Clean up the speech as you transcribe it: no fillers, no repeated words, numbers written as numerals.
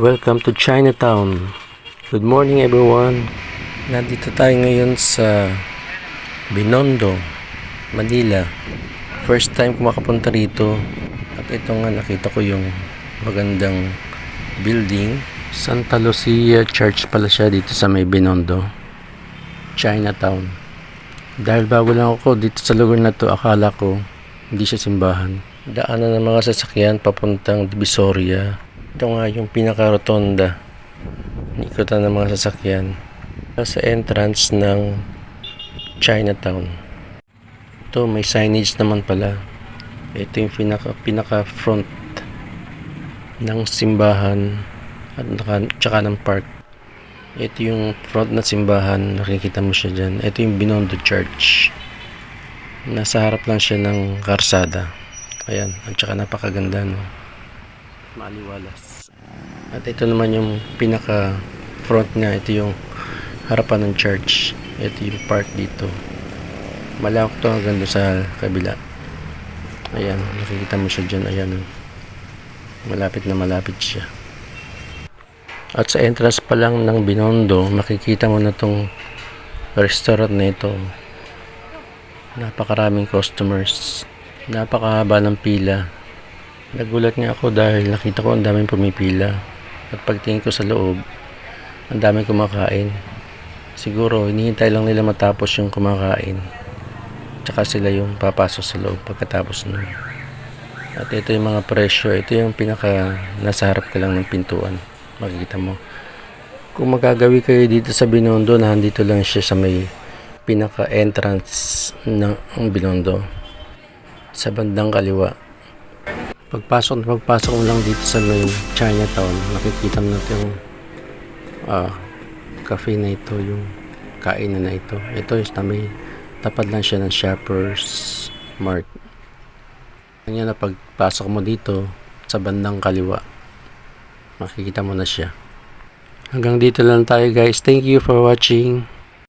Welcome to Chinatown. Good morning everyone. Nandito tayo ngayon sa Binondo, Manila. First time ko makapunta rito. At ito nga nakita ko yung magandang building. Santa Lucia Church pala siya dito sa may Binondo, Chinatown. Dahil bago lang ako dito sa lugar na to, akala ko hindi siya simbahan. Daanan ng mga sasakyan papuntang Divisoria. Ito nga yung pinaka-rotonda. Ikutan ng mga sasakyan sa entrance ng Chinatown. Ito may signage naman pala. Ito yung pinaka front ng simbahan at tsaka ng park. Ito yung front na simbahan, nakikita mo siya dyan. Ito yung Binondo Church. Nasa harap lang siya ng karsada. Ayan, at tsaka napakaganda, no? Maliwalas. At ito naman yung pinaka front niya. Ito yung harapan ng church. Ito yung park dito. Malawak to hanggang doon sa kabila. Ayan, nakikita mo siya dyan. Ayan, malapit na malapit siya. At sa entrance pa lang ng Binondo, makikita mo na tong restaurant na ito. Napakaraming customers. Napakahaba ng pila. Nagulat nga ako dahil nakita ko ang daming pumipila. At pagtingin ko sa loob, ang daming kumakain. Siguro hinihintay lang nila matapos yung kumakain. Tsaka sila yung papasok sa loob pagkatapos nun. At ito yung mga presyo. Ito yung pinaka nasa harap ka lang ng pintuan. Makikita mo. Kung magagawi kayo dito sa Binondo, nandito lang siya sa may pinaka entrance ng Binondo. Sa bandang kaliwa. Pagpasok mo lang dito sa may Chinatown, nakikita mo natin yung cafe na ito, yung kainan na ito. Ito is na may tapat lang siya ng Shoppers Mart. Kanya na pagpasok mo dito sa bandang kaliwa, makikita mo na siya. Hanggang dito lang tayo guys. Thank you for watching.